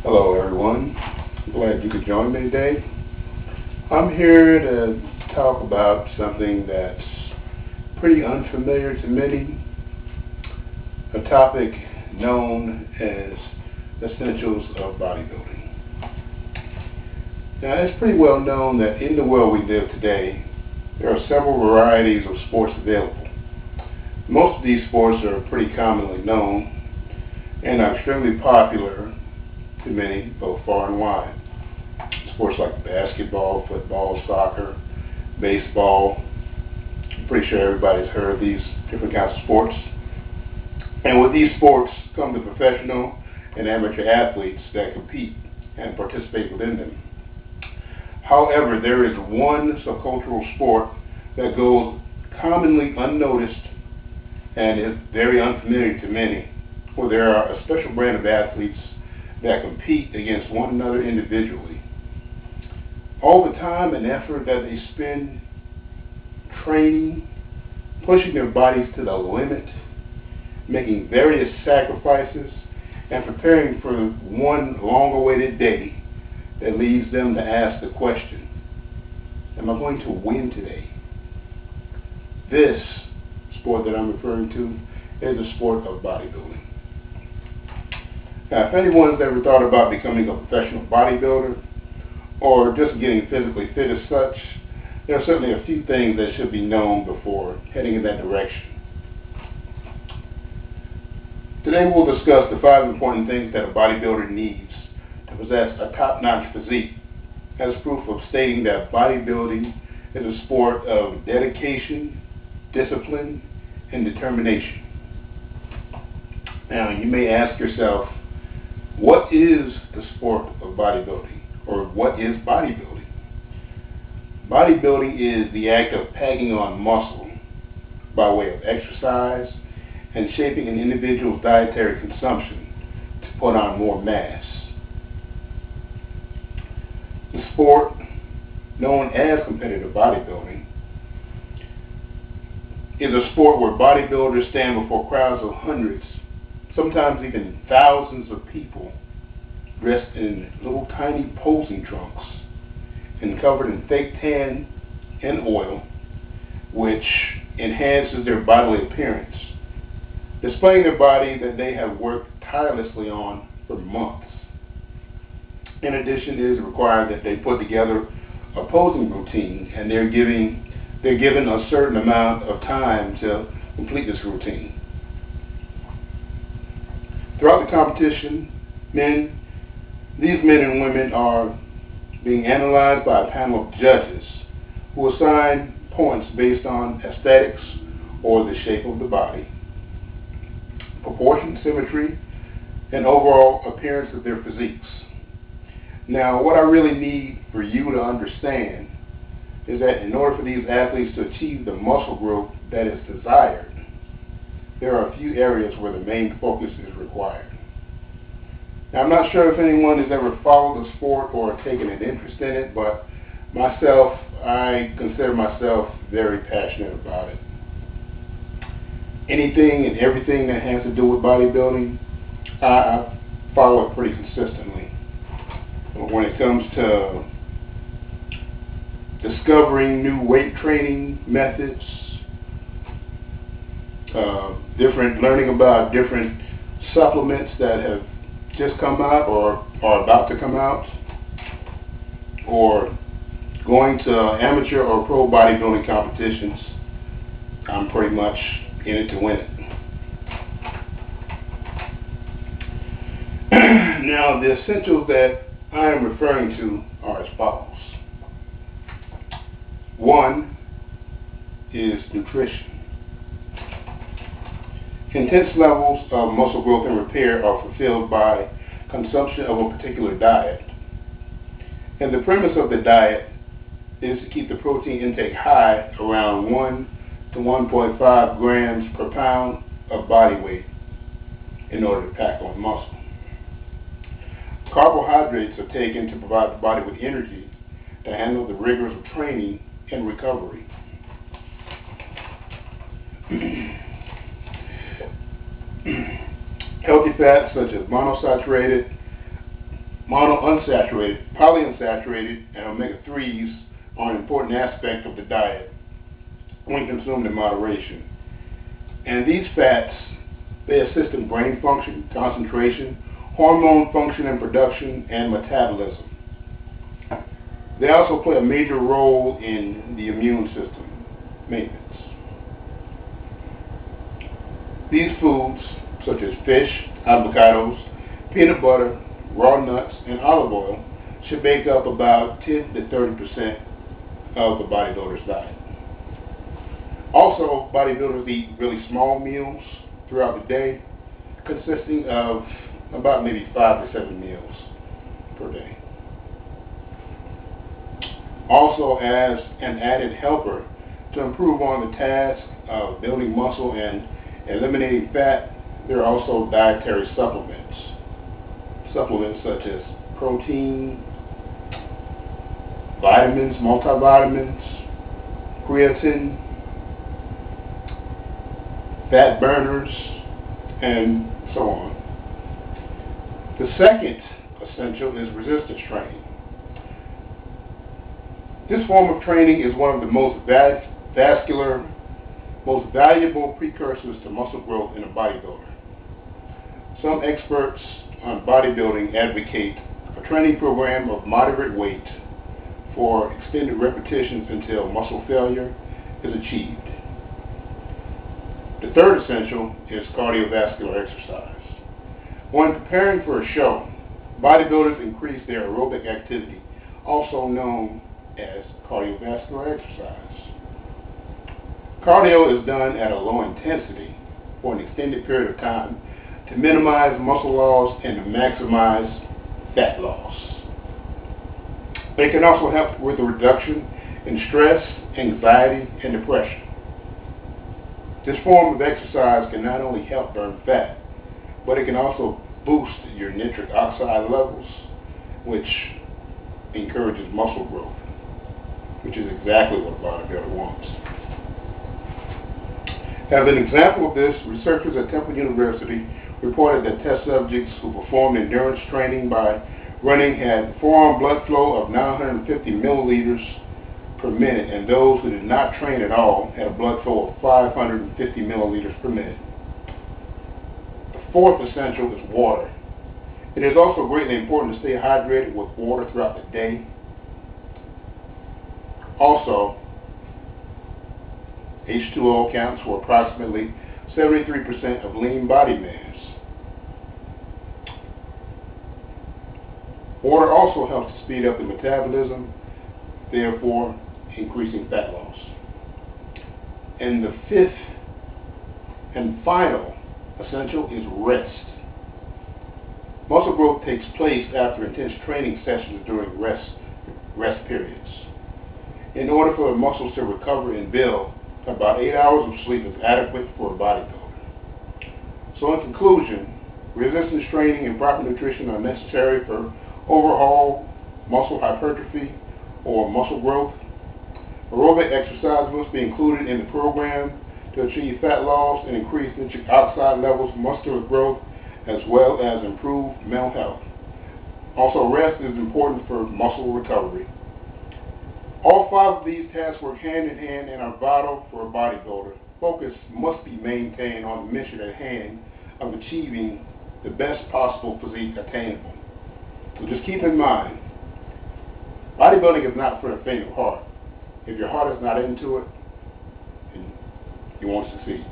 Hello everyone, glad you could join me today. I'm here to talk about something that's pretty unfamiliar to many, a topic known as essentials of bodybuilding. Now it's pretty well known that in the world we live today, there are several varieties of sports available. Most of these sports are pretty commonly known and are extremely popular to many, both far and wide. Sports like basketball, football, soccer, baseball. I'm pretty sure everybody's heard of these different kinds of sports. And with these sports come the professional and amateur athletes that compete and participate within them. However, there is one subcultural sport that goes commonly unnoticed and is very unfamiliar to many, where there are a special brand of athletes that compete against one another individually. All the time and effort that they spend training, pushing their bodies to the limit, making various sacrifices, and preparing for one long-awaited day that leads them to ask the question, am I going to win today? This sport that I'm referring to is the sport of bodybuilding. Now, if anyone's ever thought about becoming a professional bodybuilder or just getting physically fit as such, there are certainly a few things that should be known before heading in that direction. Today we'll discuss the 5 important things that a bodybuilder needs to possess a top-notch physique, as proof of stating that bodybuilding is a sport of dedication, discipline, and determination. Now, you may ask yourself, what is the sport of bodybuilding, or what is bodybuilding? Bodybuilding is the act of packing on muscle by way of exercise and shaping an individual's dietary consumption to put on more mass. The sport, known as competitive bodybuilding, is a sport where bodybuilders stand before crowds of hundreds, sometimes even thousands of people, dressed in little tiny posing trunks and covered in fake tan and oil, which enhances their bodily appearance, displaying their body that they have worked tirelessly on for months. In addition, it is required that they put together a posing routine, and they're given a certain amount of time to complete this routine. Throughout the competition, these men and women are being analyzed by a panel of judges who assign points based on aesthetics or the shape of the body, proportion, symmetry, and overall appearance of their physiques. Now, what I really need for you to understand is that in order for these athletes to achieve the muscle growth that is desired, there are a few areas where the main focus is required. Now, I'm not sure if anyone has ever followed the sport or taken an interest in it, but myself, I consider myself very passionate about it. Anything and everything that has to do with bodybuilding, I follow it pretty consistently. But when it comes to discovering new weight training methods, learning about different supplements that have just come out or are about to come out, or going to amateur or pro bodybuilding competitions, I'm pretty much in it to win it. Now, the essentials that I am referring to are as follows. 1 is nutrition. Intense levels of muscle growth and repair are fulfilled by consumption of a particular diet. And the premise of the diet is to keep the protein intake high, around 1 to 1.5 grams per pound of body weight, in order to pack on muscle. Carbohydrates are taken to provide the body with energy to handle the rigors of training and recovery. Healthy fats such as monosaturated Monounsaturated, polyunsaturated, and omega-3s are an important aspect of the diet when consumed in moderation. And these fats, they assist in brain function, concentration, hormone function and production, and metabolism. They also play a major role in the immune system maintenance. These foods, such as fish, avocados, peanut butter, raw nuts, and olive oil, should make up about 10 to 30% of the bodybuilder's diet. Also, bodybuilders eat really small meals throughout the day, consisting of about maybe 5 to 7 meals per day. Also, as an added helper to improve on the task of building muscle and eliminating fat, there are also dietary supplements. Supplements such as protein, vitamins, multivitamins, creatine, fat burners, and so on. The second essential is resistance training. This form of training is one of the most most valuable precursors to muscle growth in a bodybuilder. Some experts on bodybuilding advocate a training program of moderate weight for extended repetitions until muscle failure is achieved. The third essential is cardiovascular exercise. When preparing for a show, bodybuilders increase their aerobic activity, also known as cardiovascular exercise. Cardio is done at a low intensity for an extended period of time to minimize muscle loss and to maximize fat loss. They can also help with a reduction in stress, anxiety, and depression. This form of exercise can not only help burn fat, but it can also boost your nitric oxide levels, which encourages muscle growth, which is exactly what a bodybuilder wants. As an example of this, researchers at Temple University reported that test subjects who performed endurance training by running had forearm blood flow of 950 milliliters per minute, and those who did not train at all had a blood flow of 550 milliliters per minute. The fourth essential is water. It is also greatly important to stay hydrated with water throughout the day. Also, H2O accounts for approximately 73% of lean body mass. Water also helps to speed up the metabolism, therefore increasing fat loss. And the fifth and final essential is rest. Muscle growth takes place after intense training sessions during rest periods. In order for the muscles to recover and build, about 8 hours of sleep is adequate for a bodybuilder. So in conclusion, resistance training and proper nutrition are necessary for overall muscle hypertrophy or muscle growth. Aerobic exercise must be included in the program to achieve fat loss and increase nitric oxide levels, muscular growth, as well as improve mental health. Also, rest is important for muscle recovery. All 5 of these tasks work hand in hand and are vital for a bodybuilder. Focus must be maintained on the mission at hand of achieving the best possible physique attainable. So just keep in mind, bodybuilding is not for the faint of heart. If your heart is not into it, then you won't succeed.